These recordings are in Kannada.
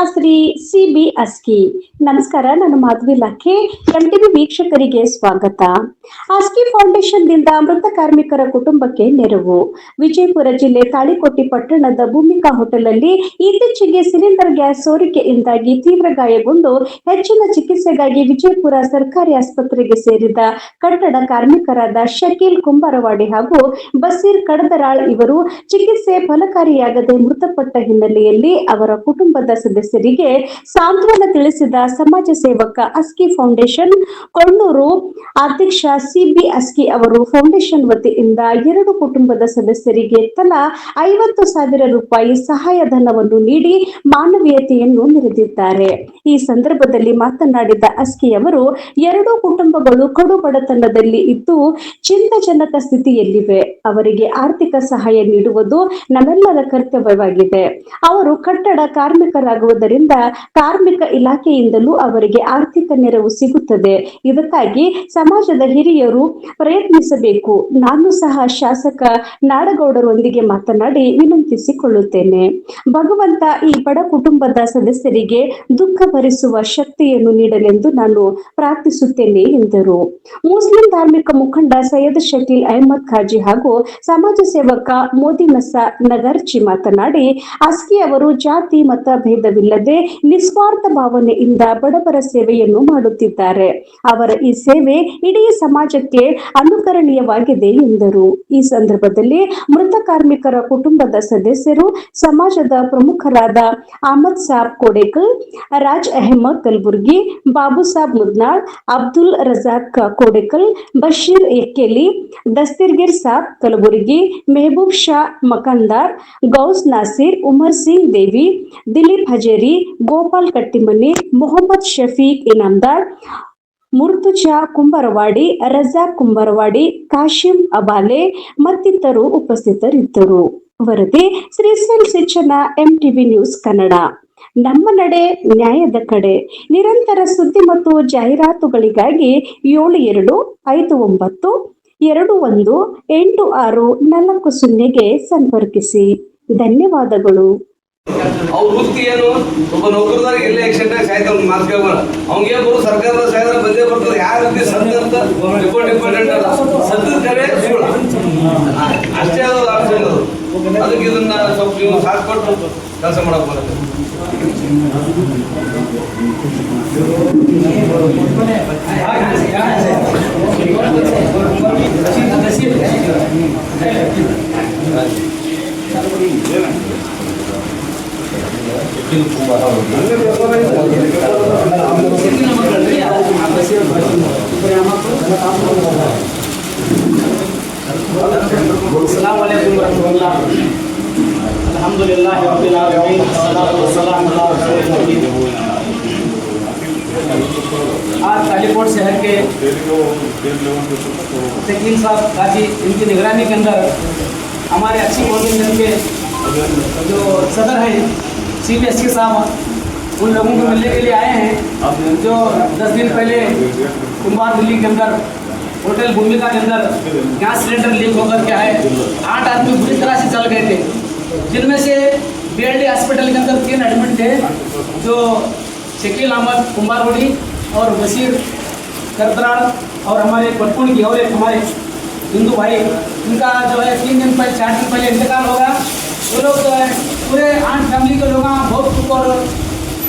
ಶ್ರೀ ಸಿ.ಬಿ. ಅಸ್ಕಿ. ನಮಸ್ಕಾರ, ನಾನು ಮಾಧವಿ ಲಕ್ಕಿ. ಎಂಟಿವಿ ವೀಕ್ಷಕರಿಗೆ ಸ್ವಾಗತ. ಅಸ್ಕಿ ಫೌಂಡೇಶನ್ನಿಂದ ಮೃತ ಕಾರ್ಮಿಕರ ಕುಟುಂಬಕ್ಕೆ ನೆರವು. ವಿಜಯಪುರ ಜಿಲ್ಲೆ ತಾಳಿಕೋಟೆ ಪಟ್ಟಣದ ಭೂಮಿಕಾ ಹೋಟೆಲ್ನಲ್ಲಿ ಇತ್ತೀಚೆಗೆ ಸಿಲಿಂಡರ್ ಗ್ಯಾಸ್ ಸೋರಿಕೆಯಿಂದಾಗಿ ತೀವ್ರ ಗಾಯಗೊಂಡು ಹೆಚ್ಚಿನ ಚಿಕಿತ್ಸೆಗಾಗಿ ವಿಜಯಪುರ ಸರ್ಕಾರಿ ಆಸ್ಪತ್ರೆಗೆ ಸೇರಿದ ಕಟ್ಟಡ ಕಾರ್ಮಿಕರಾದ ಶಕೀಲ್ ಕುಂಬಾರವಾಡಿ ಹಾಗೂ ಬಸೀರ್ ಕಡದರಾಳ್ ಇವರು ಚಿಕಿತ್ಸೆ ಫಲಕಾರಿಯಾಗದೆ ಮೃತಪಟ್ಟ ಹಿನ್ನೆಲೆಯಲ್ಲಿ ಅವರ ಕುಟುಂಬದ ಸದಸ್ಯರಿಗೆ ಸಾಂತ್ವನ ತಿಳಿಸಿದ ಸಮಾಜ ಸೇವಕ ಅಸ್ಕಿ ಫೌಂಡೇಶನ್ ಕೊಂಡೂರು ಅಧ್ಯಕ್ಷ ಸಿ.ಬಿ. ಅಸ್ಕಿ ಅವರು ಫೌಂಡೇಶನ್ ವತಿಯಿಂದ ಎರಡು ಕುಟುಂಬದ ಸದಸ್ಯರಿಗೆ ತಲಾ 50,000 ರೂಪಾಯಿ ಸಹಾಯಧನವನ್ನು ನೀಡಿ ಮಾನವೀಯತೆಯನ್ನು ಮೆರೆದಿದ್ದಾರೆ. ಈ ಸಂದರ್ಭದಲ್ಲಿ ಮಾತನಾಡಿದ ಅಸ್ಕಿ ಅವರು, ಎರಡೂ ಕುಟುಂಬಗಳು ಕಡು ಬಡತನದಲ್ಲಿ ಇದ್ದು ಚಿಂತಾಜನಕ ಸ್ಥಿತಿಯಲ್ಲಿವೆ. ಅವರಿಗೆ ಆರ್ಥಿಕ ಸಹಾಯ ನೀಡುವುದು ನಮ್ಮೆಲ್ಲರ ಕರ್ತವ್ಯವಾಗಿದೆ. ಅವರು ಕಟ್ಟಡ ಕಾರ್ಮಿಕರಾಗುವುದರಿಂದ ಕಾರ್ಮಿಕ ಇಲಾಖೆಯಿಂದಲೂ ಅವರಿಗೆ ಆರ್ಥಿಕ ನೆರವು ಸಿಗುತ್ತದೆ. ಇದಕ್ಕಾಗಿ ಸಮಾಜದ ಹಿರಿಯರು ಪ್ರಯತ್ನಿಸಬೇಕು. ನಾನು ಸಹ ಶಾಸಕ ನಾಡಗೌಡರೊಂದಿಗೆ ಮಾತನಾಡಿ ವಿನಂತಿಸಿಕೊಳ್ಳುತ್ತೇನೆ. ಭಗವಂತ ಈ ಬಡ ಕುಟುಂಬದ ಸದಸ್ಯರಿಗೆ ದುಃಖ ಭರಿಸುವ ಶಕ್ತಿಯನ್ನು ನೀಡಲೆಂದು ನಾನು ಪ್ರಾರ್ಥಿಸುತ್ತೇನೆ ಎಂದರು. ಮುಸ್ಲಿಂ ಧಾರ್ಮಿಕ ಮುಖಂಡ ಸೈಯದ್ ಶಕೀಲ್ ಅಹಮದ್ ಖಾಜಿ ಹಾಗೂ ಸಮಾಜ ಸೇವಕ ಮೋದಿನಸ ನಗರ್ಚಿ ಮಾತನಾಡಿ, ಅಸ್ಕಿ ಅವರು ಜಾತಿ ಮತ ಭೇದವಿಲ್ಲದೆ ನಿಸ್ವಾರ್ಥ ಭಾವನೆಯಿಂದ ಬಡವರ ಸೇವೆಯನ್ನು ಮಾಡುತ್ತಿದ್ದಾರೆ. ಅವರ ಈ ಸೇವೆ ಇಡೀ ಸಮಾಜಕ್ಕೆ ಅನುಕರಣೀಯವಾಗಿದೆ ಎಂದರು. ಈ ಸಂದರ್ಭದಲ್ಲಿ ಮೃತ ಕಾರ್ಮಿಕರ ಕುಟುಂಬದ ಸದಸ್ಯರು, ಸಮಾಜದ ಪ್ರಮುಖರಾದ ಅಹಮದ್ ಸಾಬ್ ಕೋಡೇಕಲ್, ರಾಜ್ ಅಹಮದ್ ಕಲಬುರ್ಗಿ, ಬಾಬು ಸಾಬ್ ಮುದ್ನಾಳ್, ಅಬ್ದುಲ್ ರಜಾಕ್ ಕೋಡೇಕಲ್, ಬಶೀರ್ ಎಕ್ಕೆಲಿ, ದಸ್ತಗಿರ್ ಸಾಬ್ ಕಲಬುರ್ಗಿ, ಮೆಹಬೂಬ್ ಶಾ ಮಕಂದಾರ್, ಗೌಸ್ ನಾಸಿರ್, ಉಮರ್ ಸಿಂಗ್ ದೇವಿ, ದಿಲೀಪ್ ಹಜೇರಿ, ಗೋಪಾಲ್ ಕಟ್ಟಿಮನಿ, ಮೊಹಮ್ಮದ್ ಶಫೀಕ್ ಇನಾಮದಾರ್, ಮುರ್ತುಜಾ ಕುಂಬಾರವಾಡಿ, ರಜಾಕ್ ಕುಂಬಾರವಾಡಿ, ಕಾಶಿಂ ಅಬಾಲೆ ಮತ್ತಿತರರು ಉಪಸ್ಥಿತರಿದ್ದರು. ವರದಿ ಶ್ರೀಸೆಲ್ ಸಿಚ್ಚನ, ಎಂಟಿವಿ ನ್ಯೂಸ್ ಕನ್ನಡ. ನಮ್ಮ ನಡೆ ನ್ಯಾಯದ ಕಡೆ. ನಿರಂತರ ಸುದ್ದಿ ಮತ್ತು ಜಾಹೀರಾತುಗಳಿಗಾಗಿ 7259218640ಗೆ ಸಂಪರ್ಕಿಸಿ. ಧನ್ಯವಾದಗಳು. ಅವ್ರ ವೃತ್ತಿ ಏನು? ಒಬ್ಬ ನೌಕರದಾಗ ಎಲ್ಲ ಆಕ್ಸಿಡೆಂಟ್ ಸಾಯ್ತ ಅವ್ನ ಮಾರ್ಕ್ ಅವ್ನಿಗೆ ಬರೋ ಸರ್ಕಾರದ ಸಾಯ್ದ ಬಂದೇ ಬರ್ತದೆ. ಯಾವ ರೀತಿ ಸದ್ದ ಅಂತ ಡಿಪೆಂಡೆಂಟ್ ಅಲ್ಲ, ಸದ್ದ ಕರೆ ಸುಳ್ಳ ಅಷ್ಟೇ ಅದು ಆಪ್ಷನ್ ಅದು. ಅದಕ್ಕೆ ಇದನ್ನ ಸ್ವಲ್ಪ ನೀವು ಸಾಥ್ ಕೊಟ್ಟು ಕೆಲಸ ಮಾಡಕ್ ಬರುತ್ತೆ. अल्हम्दुलिल्लाह रब्बिल आलमीन वस्सलातु वस्सलामु अला रसूलिल्लाह। आज तालीकोट शहर के शकील साहब काजी इनकी निगरानी के अंदर हमारे अच्छी फाउंडेशन के जो सदर हैं सी.बी. अस्की साहब उन लोगों को मिलने के लिए आए हैं जो 10 दिन पहले कुंभार दिल्ली के अंदर होटल भूमिका के अंदर गैस सिलेंडर लीक होकर क्या है 8 आदमी बुरी तरह से चल गए थे, जिनमें से BLD हॉस्पिटल के अंदर 3 एडमिट थे, जो शकील अहमद कुंबारवाड़ी और बशीर करदराल और हमारे पटपुन की और एक हमारे हिंदू भाई, इनका जो है 4 दिन पहले इंतकाल होगा। वो लोग पूरे 8 फैमिली के लोग बहुत दुख और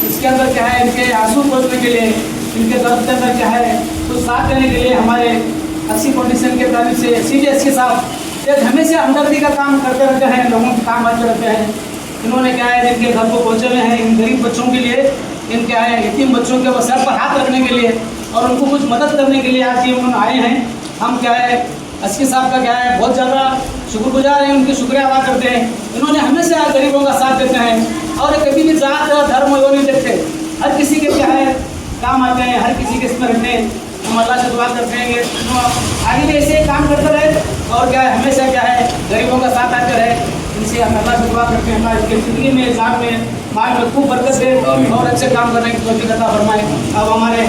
इसके अंदर क्या है इनके आंसू पोंछने के लिए, इनके दर्द के अंदर क्या है कुछ साथ देने के लिए हमारे अस्सी फाउंडेशन के तरफ से सी.बी. अस्की साहब एक हमेशा हमदर्दी का काम करते रहते हैं, लोगों के काम आते रहते हैं। इन्होंने क्या है जिनके घर को पहुँचे हुए हैं इन गरीब बच्चों के लिए, इन क्या है यतीम बच्चों के वो सर पर हाथ रखने के लिए और उनको कुछ मदद करने के लिए आज ये उन्होंने आए हैं। हम क्या है अस्की साहब का क्या है बहुत ज़्यादा शुक्रगुजार हैं, उनके शुक्रिया अदा करते हैं। इन्होंने हमेशा गरीबों का साथ देते हैं और कभी भी जात धर्म वो नहीं देखते, हर किसी के क्या है काम आते हैं, हर किसी के इसमें रहते हैं। हम अल्लाह से दुआ करते हैं कि आगे भी ऐसे काम करते रहे और क्या है हमेशा क्या है गरीबों का साथ आते रहे। इनसे हम अल्लाह से दुआ करते हैं हमारी ज़िंदगी में इस्लाम में माल में खूब बरकत दे और अच्छे काम करने की तौफीक अता फरमाए। अब हमारे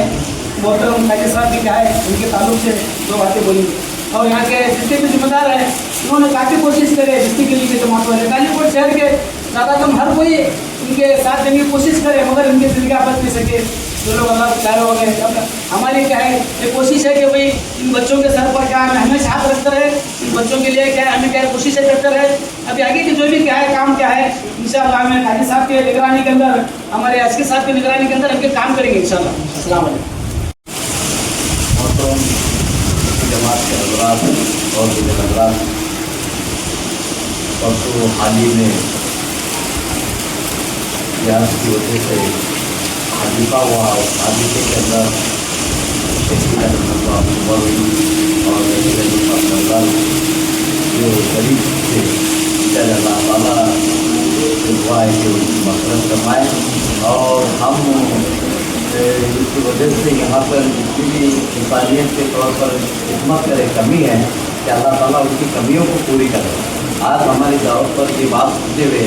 मोहतरम काजी साहब भी क्या है उनके ताल्लुक से 2 बातें बोलेंगे और यहाँ के जितने भी जिम्मेदार हैं उन्होंने काफ़ी कोशिश करी है जिसके लिए जो महत्व है। तालीकोट शहर के ज़्यादा कम हर कोई इनके साथ देने की कोशिश करे, मगर इनके दिल का बच नहीं सके। जो लोग अल्लाह प्यारे हो गए, अब हमारी क्या है ये कोशिश है कि भाई इन बच्चों के सर पर क्या है हमेशा हाथ रखते रहे, इन बच्चों के लिए क्या है हमें क्या है कोशिशें करते रहे। अभी आगे की जो भी क्या है काम क्या है इंशाअल्लाह हमें काजी साहब के निगरानी के अंदर, हमारे एसके साहब की निगरानी के अंदर हमके काम करेंगे इंशाअल्लाह। अस्सलाम वालेकुम। जमात के हजरात और हजरात, परसों हाल ही में गैस की वजह से हादसा हुआ। हादसे के अंदर और जो गरीब थे अल्लाह ताला दुआ है कि उनकी मफ़रत फरमाए। और हम इसकी वजह से यहाँ पर जितनी भी इंसानियत के तौर पर खिदमत करे कमी है कि अल्लाह ताला उनकी कमियों को पूरी करे। आज हमारी दावत पर ये बात सुनते हुए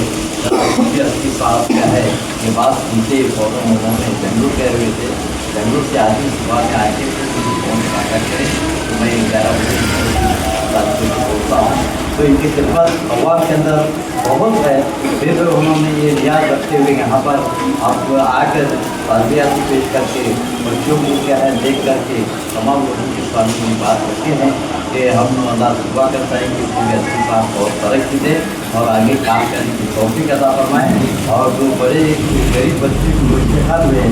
एसपी साहब क्या है ये बात सुनते फौरन उन्होंने बेंगलुरु गए हुए थे। बेंगलुरु से आज सुबह में आके मुझे फ़ोन कांटेक्ट करें तो मैं 11 बजे बोलता हूँ। तो इनकी खिदमत अवाम के अंदर बहुत है, फिर उन्होंने ये नियाज रखते हुए यहाँ पर आप आकर ताज़ियात पेश करके बच्चों को क्या है देख करके तमाम लोगों के सामने ये बात रखे हैं कि हम अल्लाह से दुआ करता है कि पूरे एसपी साहब बहुत तरक्की दें और आगे काम करने की तौफीक अता फरमाएँ। और जो बड़े गरीब बच्चे को इंतकाल हुए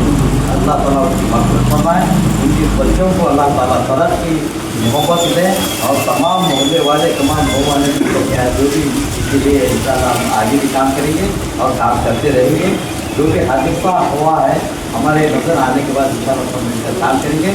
अल्लाह ताला उनकी मग़फ़िरत फरमाए, उनके बच्चों को अल्लाह ताला तरक्की मोहब्बत दें और तमाम मोहल्ले वाले तमाम गाँव वाले को क्या है जो भी इसके लिए इंशाअल्लाह हम आगे भी काम करेंगे और काम करते रहेंगे। जो भी हादसा हुआ है हमारे नजर आने के बाद इंशाअल्लाह हम इसका काम करेंगे।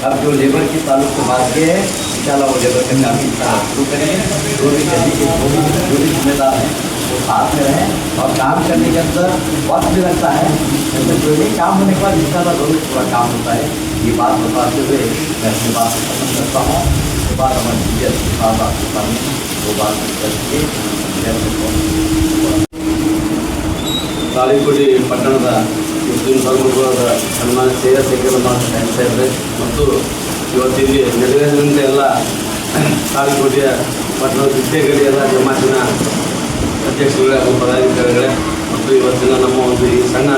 अब जो लेबर की ताल्लुक से बात ये है इंशाअल्लाह वो लेबर का काम इंशाअल्लाह शुरू करेंगे। जो भी दिल्ली के जो भी जिम्मेदार हैं वो साथ में रहें और काम करने के अंदर वक्त भी लगता है, जैसे जो भी काम होने के बाद इंशाअल्लाह ज़रूर पूरा काम होता है। ये बात बताते हुए मैं अपनी बात को खत्म करता हूँ। उसके बाद हमारे साथ आपके सामने वो बात करके ತಾಳಿಕೋಟೆ ಪಟ್ಟಣದ ಮುಸ್ಲಿಂ ಧರ್ಮಗುರುವಾದ ಸನ್ಮಾನ್ಯ ಶೇಖರಮ್ಮ ಸಾಹೇಬ್ರೆ ಮತ್ತು ಇವತ್ತಿಲ್ಲಿ ನಡೆದಂತೆ ಎಲ್ಲ ತಾಳಿಕೋಟೆಯ ಪಟ್ಟಣದ ವಿದ್ಯೆಗಳಿ ಎಲ್ಲ ಜಮಾತಿನ ಅಧ್ಯಕ್ಷರುಗಳೇ ಹಾಗೂ ಪದಾಧಿಕಾರಿಗಳೇ ಮತ್ತು ಇವತ್ತಿನ ನಮ್ಮ ಒಂದು ಈ ಸಣ್ಣ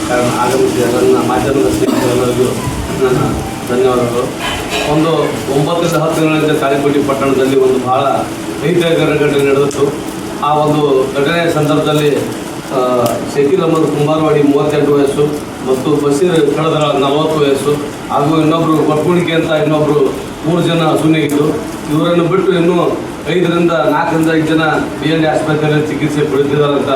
ಕಾರಣ ಆಗಮಿಸಿದ ನನ್ನ ಮಾಧ್ಯಮದ ಸ್ನೇಹಿತರೆಲ್ಲರಿಗೂ ನನ್ನ ಧನ್ಯವಾದಗಳು. ಒಂದು 9ರಿಂದ 10 ದಿನಗಳಿಂದ ತಾಳಿಕೋಟೆ ಪಟ್ಟಣದಲ್ಲಿ ಒಂದು ಬಹಳ ಭೀಕರ ಘಟನೆ ನಡೆದಿತ್ತು. ಆ ಒಂದು ಘಟನೆಯ ಸಂದರ್ಭದಲ್ಲಿ ಶಕೀಲ್ ಅಹಮದ್ ಕುಂಬಾರವಾಡಿ 38 ವಯಸ್ಸು ಮತ್ತು ಬಶೀರ್ ಕಳದರ 40 ವಯಸ್ಸು ಹಾಗೂ ಇನ್ನೊಬ್ಬರು ಕೊಟ್ಕುಣಿಕೆ ಅಂತ ಇನ್ನೊಬ್ಬರು 3 ಜನ ಸುನ್ನಿಗಿದ್ದು, ಇವರನ್ನು ಬಿಟ್ಟು ಇನ್ನೂ 5ರಿಂದ 4ರಿಂದ 5 ಜನ BND ಆಸ್ಪತ್ರೆಯಲ್ಲಿ ಚಿಕಿತ್ಸೆ ಪಡೆದಿದ್ದಾರಂತ.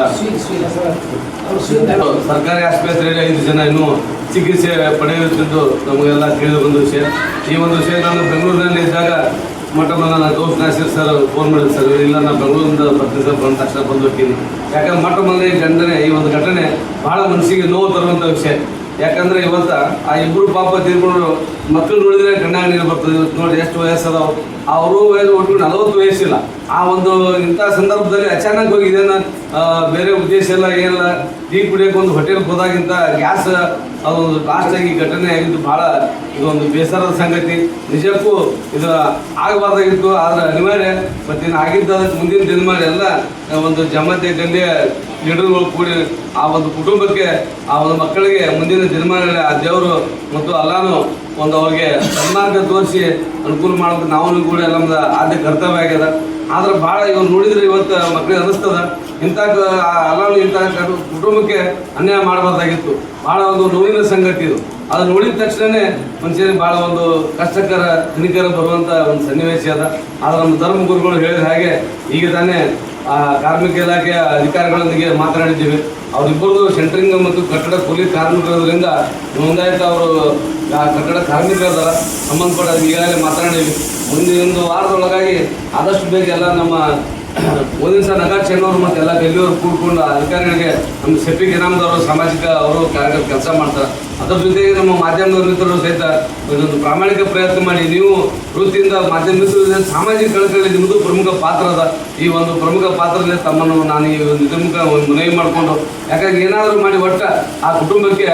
ಸರ್ಕಾರಿ ಆಸ್ಪತ್ರೆಯಲ್ಲಿ 5 ಜನ ಇನ್ನೂ ಚಿಕಿತ್ಸೆ ಪಡೆಯುತ್ತಿದ್ದು ನಮಗೆಲ್ಲ ತಿಳಿದು ಬಂದ ವಿಷಯ. ಈ ಒಂದು ವಿಷಯ ನಾನು ಬೆಂಗಳೂರಿನಲ್ಲಿ ಇದ್ದಾಗ ನನ್ನ ದೋಸ್ತ್ ನಾಸೀರ್ ಸರ್ ಫೋನ್ ಮಾಡಿದ್ರು, ಸರ್ ಇಲ್ಲ ನಾನು ಬೆಂಗಳೂರಿಂದ ಬರ್ತೀನಿ ಸರ್, ಬಂದ ತಕ್ಷಣ ಬಂದು ಹೋಗ್ತೀನಿ. ಯಾಕಂದ್ರೆ ಮೊಟ್ಟಮೊದಲನೇ ಗಂಡನೆ ಈ ಒಂದು ಘಟನೆ ಭಾಳ ಮನಸ್ಸಿಗೆ ನೋವು ತರುವಂಥ ವಿಷಯ. ಯಾಕಂದರೆ ಇವತ್ತು ಆ ಇಬ್ಬರು ಪಾಪ ತೀರ್ಕೊಂಡು ಮಕ್ಕಳು ನೋಡಿದರೆ ಕಣ್ಣಾಗ ನೀರು ಬರ್ತದೆ. ಇವತ್ತು ನೋಡಿ ಎಷ್ಟು ವಯಸ್ಸದಾವು, ಅವರು ವಯಸ್ಸು ಒಟ್ಟು 40 ವಯಸ್ಸಿಲ್ಲ. ಆ ಒಂದು ಇಂಥ ಸಂದರ್ಭದಲ್ಲಿ ಅಚಾನಕ್ ಹೋಗಿ ಇದನ್ನು ಬೇರೆ ಉದ್ದೇಶ ಇಲ್ಲ ಏನಿಲ್ಲ, ಟೀ ಕುಡಿಯೋಕೆ ಒಂದು ಹೋಟೆಲ್ಗೆ ಹೋದಾಗಿಂತ ಗ್ಯಾಸ್ ಅದೊಂದು ಲಾಸ್ಟಾಗಿ ಘಟನೆ ಆಗಿದ್ದು ಭಾಳ ಇದೊಂದು ಬೇಸರದ ಸಂಗತಿ. ನಿಜಕ್ಕೂ ಇದು ಆಗಬಾರ್ದಾಗಿತ್ತು, ಆದರೆ ಅನಿವಾರ್ಯ. ಮತ್ತು ಇನ್ನು ಆಗಿದ್ದದಕ್ಕೆ ಮುಂದಿನ ದಿನಮಾನ ಎಲ್ಲ ಒಂದು ಜಮಾತೆ ಗಂಡಿಯ ಲೀಡರ್ಗಳು ಕೂಡಿ ಆ ಒಂದು ಕುಟುಂಬಕ್ಕೆ ಆ ಒಂದು ಮಕ್ಕಳಿಗೆ ಮುಂದಿನ ದಿನಮಾನಗಳಲ್ಲಿ ಆ ದೇವರು ಮತ್ತು ಅಲ್ಲಾನು ಒಂದು ಅವ್ರಿಗೆ ಸನ್ಮಾರ್ಗ ತೋರಿಸಿ ಅನುಕೂಲ ಮಾಡೋದು ನಾವು ಕೂಡ ನಮ್ದು ಆದ್ಯ ಕರ್ತವ್ಯ ಆಗ್ಯದ. ಆದ್ರೆ ಭಾಳ ಇವ್ರು ನೋಡಿದ್ರೆ ಇವತ್ತು ಮಕ್ಕಳಿಗೆ ಅನ್ನಿಸ್ತದ ಇಂಥ ಅಲ್ಲಾನು ಇಂಥ ಕುಟುಂಬಕ್ಕೆ ಅನ್ಯಾಯ ಮಾಡಬಾರ್ದಾಗಿತ್ತು. ಭಾಳ ಒಂದು ನೋವಿನ ಸಂಗತಿ ಇದು. ಅದು ನೋಡಿದ ತಕ್ಷಣವೇ ಮನುಷ್ಯನಿಗೆ ಭಾಳ ಒಂದು ಕಷ್ಟಕರ ಕನಿಕರ ಬರುವಂಥ ಒಂದು ಸನ್ನಿವೇಶ ಅದ. ಆದರೆ ನಮ್ಮ ಧರ್ಮಗುರುಗಳು ಹೇಳಿದ ಹಾಗೆ ಈಗ ತಾನೇ ಕಾರ್ಮಿಕ ಇಲಾಖೆಯ ಅಧಿಕಾರಿಗಳೊಂದಿಗೆ ಮಾತನಾಡಿದ್ದೀವಿ. ಅವರಿಬ್ಬರದು ಸೆಂಟ್ರಿಂಗ್ ಮತ್ತು ಕಟ್ಟಡ ಕೂಲಿ ಕಾರ್ಮಿಕರಿಂದ ನೋಂದಾಯಿತ ಅವರು ಕಟ್ಟಡ ಕಾರ್ಮಿಕರ ಸಂಬಂಧಪಟ್ಟ ಈಗಾಗಲೇ ಮಾತನಾಡೀವಿ. ಮುಂದಿನ ವಾರದೊಳಗಾಗಿ ಆದಷ್ಟು ಬೇಗ ಎಲ್ಲ ನಮ್ಮ ಓದಿನ ಸಹ ನಗಾರ್ ಚೆನ್ನವರು ಮತ್ತು ಎಲ್ಲ ಡೆಲ್ಲಿಯವರು ಕೂಡ್ಕೊಂಡು ಅಧಿಕಾರಿಗಳಿಗೆ ನಮ್ಮ ಸೆಫಿಕ್ ಇನಾಮದವರು ಸಾಮಾಜಿಕ ಅವರು ಕಾರ್ಯಕರ್ತ ಕೆಲಸ ಮಾಡ್ತಾರೆ. ಅದರ ಜೊತೆಗೆ ನಮ್ಮ ಮಾಧ್ಯಮದ ಮಿತ್ರರು ಸಹಿತ ಇದೊಂದು ಪ್ರಾಮಾಣಿಕ ಪ್ರಯತ್ನ ಮಾಡಿ ನೀವು ವೃತ್ತಿಯಿಂದ ಮಾಧ್ಯಮ ಮಿತ್ರರು ಸಾಮಾಜಿಕ ಕಳಕಳಿ ನಿಮ್ಮದು ಪ್ರಮುಖ ಪಾತ್ರ ಅದ. ಈ ಒಂದು ಪ್ರಮುಖ ಪಾತ್ರದಲ್ಲಿ ತಮ್ಮನ್ನು ನಾನು ಈ ಒಂದು ಮನವಿ ಮಾಡಿಕೊಂಡು ಯಾಕಂದ್ರೆ ಏನಾದರೂ ಮಾಡಿ ಒಟ್ಟ ಆ ಕುಟುಂಬಕ್ಕೆ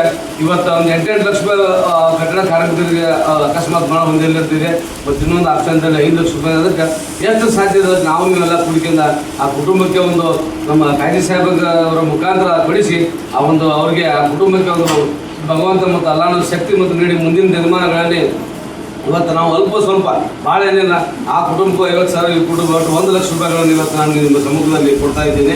ಇವತ್ತು ಒಂದು 8 ಲಕ್ಷ ರೂಪಾಯಿ ಕಟ್ಟಡ ಕಾರ್ಮಿಕರಿಗೆ ಅಕಸ್ಮಾತ್ ಮರಣ ಹೊಂದಿಲ್ಲದಿದೆ ಮತ್ತು ಇನ್ನೊಂದು ಆಪ್ಷನ್ದಲ್ಲಿ 5 ಲಕ್ಷ ರೂಪಾಯಿ. ಅದಕ್ಕೆ ಎಷ್ಟು ಸಾಧ್ಯ ಇದೆ ನಾವು ನೀವೆಲ್ಲ ಕುಡಿಕೆಂದ ಆ ಕುಟುಂಬಕ್ಕೆ ಒಂದು ನಮ್ಮ ಕಾಯ್ದೆ ಸಾಹೇಬರ ಮುಖಾಂತರ ಕೊಡಿಸಿ ಆ ಒಂದು ಅವ್ರಿಗೆ ಆ ಕುಟುಂಬಕ್ಕೆ ಒಂದು ಭಗವಂತ ಮತ್ತು ಅಲ್ಲಾಹನ ಶಕ್ತಿ ಮತ್ತು ನೀಡಿ ಮುಂದಿನ ದಿನಮಾನಗಳಲ್ಲಿ ಇವತ್ತು ನಾವು ಅಲ್ಪ ಸ್ವಲ್ಪ ಭಾಳ ಏನಿಲ್ಲ ಆ ಕುಟುಂಬಕ್ಕೂ 50,000 ಈ ಕುಟುಂಬ ಒಟ್ಟು 1 ಲಕ್ಷ ರೂಪಾಯಿಗಳನ್ನು ಇವತ್ತು ನಾನು ನಿಮ್ಮ ಸಮ್ಮುಖದಲ್ಲಿ ಕೊಡ್ತಾ ಇದ್ದೀನಿ.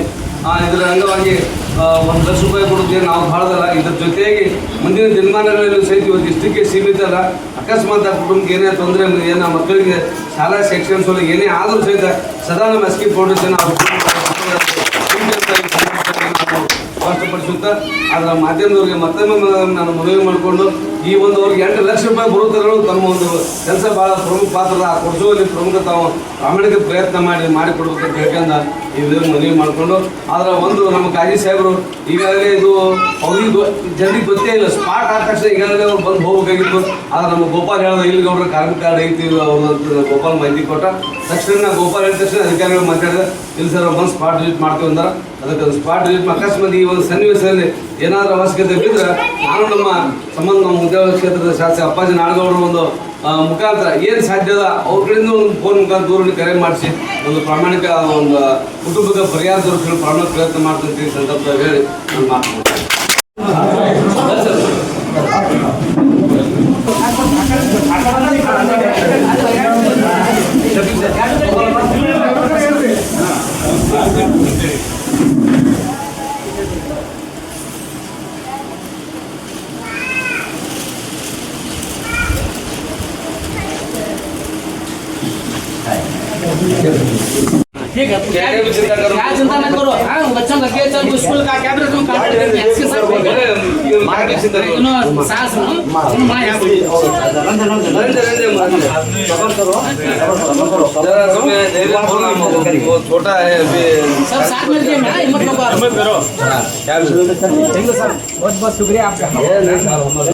ಇದರ ಅಂಗವಾಗಿ 1 ಲಕ್ಷ ರೂಪಾಯಿ ಕೊಡುತ್ತೆ ನಾವು ಭಾಳದಲ್ಲ. ಇದರ ಜೊತೆಯಾಗಿ ಮುಂದಿನ ದಿನಮಾನಗಳಲ್ಲಿ ಸಹಿತ ಇವತ್ತು ಇಷ್ಟಕ್ಕೆ ಸೀಮಿತ ಅಲ್ಲ. ಅಕಸ್ಮಾತ್ ಆ ಕುಟುಂಬಕ್ಕೆ ಏನೇ ತೊಂದರೆ ಏನೋ ಮಕ್ಕಳಿಗೆ ಶಾಲಾ ಶೈಕ್ಷಣಿಕ ಸೌಲಭ್ಯ ಏನೇ ಆದರೂ ಸಹಿತ ಸದಾ ನಮ್ಮ ಎಸ್ ಕೆ ಫೌಂಡೇಶನ್ ಸ್ಪಷ್ಟಪಡಿಸುತ್ತಾ ಅದರ ಮಾಧ್ಯಮದವ್ರಿಗೆ ಮತ್ತೊಮ್ಮೆ ನಾನು ಮನವಿ ಮಾಡಿಕೊಂಡು ಈ ಒಂದು ಅವ್ರಿಗೆ 8 ಲಕ್ಷ ರೂಪಾಯಿ ಬರುತ್ತಗಳು ತಮ್ಮ ಒಂದು ಕೆಲಸ ಭಾಳ ಪ್ರಮುಖ ಪಾತ್ರದ ಆ ಕೊಡಿಸುವಲ್ಲಿ ಪ್ರಮುಖ ತಾವು ಪ್ರಾಮಾಣಿಕ ಪ್ರಯತ್ನ ಮಾಡಿಕೊಡ್ಬೇಕಂತ ಹೇಳ್ಕೊಂಡು ಇದನ್ನು ಮನವಿ ಮಾಡಿಕೊಂಡು ಅದರ ಒಂದು ನಮ್ಮ ಕಾಜಿ ಸಾಹೇಬರು ಈಗಾಗಲೇ ಇದು ಅವ್ರಿಗೆ ಜನರಿಗೆ ಗೊತ್ತೇ ಇಲ್ಲ. ಸ್ಪಾಟ್ ಆದ ತಕ್ಷಣ ಈಗಾಗಲೇ ಅವ್ರು ಬಂದು ಹೋಗಬೇಕಾಗಿತ್ತು. ಆದರೆ ನಮ್ಮ ಗೋಪಾಲ್ ಹೇಳಿದ ಇಲ್ಲಿ ಗೌಡ್ರ ಕಾರ್ಮಿಕ ಕಾರ್ಡ್ ಐತಿ ಅವ್ರದ್ದು ಗೋಪಾಲ್ ಮಾಹಿತಿ ಕೊಟ್ಟ ತಕ್ಷಣ ಗೋಪಾಲ್ ಹೇಳಿದ ತಕ್ಷಣ ಅಧಿಕಾರಿಗಳು ಮಾತಾಡಿದ್ರೆ ಇಲ್ಲಿ ಸರ್ ಬಂದು ಸ್ಪಾಟ್ ವಿಸಿಟ್ ಮಾಡ್ತೀವಿ ಅಂತಾರೆ. ಅದಕ್ಕೆ ಸ್ಪಾಟ್ ವಿಸಿಟ್ ಅಕಸ್ಮಾತ್ ಈ ಒಂದು ಸನ್ನಿವೇಶದಲ್ಲಿ ಏನಾದರೂ ಅವಶ್ಯಕತೆ ಬಿದ್ದರೆ ನಾನು ನಮ್ಮ ಸಂಬಂಧ ನಮ್ಮ ಉದ್ಯೋಗ ಕ್ಷೇತ್ರದ ಶಾಸಕ ಅಪ್ಪಾಜಿ ನಾಡಗೌಡರ ಒಂದು ಮುಖಾಂತರ ಏನು ಸಾಧ್ಯ ಅದ ಅವ್ರ ಕಡೆಯಿಂದ ಒಂದು ಫೋನ್ ಮುಖಾಂತರ ದೂರನ್ನು ಕರೆ ಮಾಡಿಸಿ ಒಂದು ಪ್ರಾಮಾಣಿಕ ಒಂದು ಕುಟುಂಬದ ಪರಿಹಾರ ದೊರಕಲು ಪ್ರಾಮಾಣಿಕ ಪ್ರಯತ್ನ ಮಾಡ್ತೀನಿ ಸಂದರ್ಭ ಹೇಳಿ ನಾನು ಮಾತನಾಡ್ತೀನಿ. ठीक है, क्या चिंता मत करो। हाँ, बच्चों का क्या चल स्कूल का कैबिनेट में काम करते हैं इसके साथ सास माँ यहाँ छोटा है अभी सब साथ मिलके मैं हिम्मत करो। बहुत बहुत शुक्रिया आपका।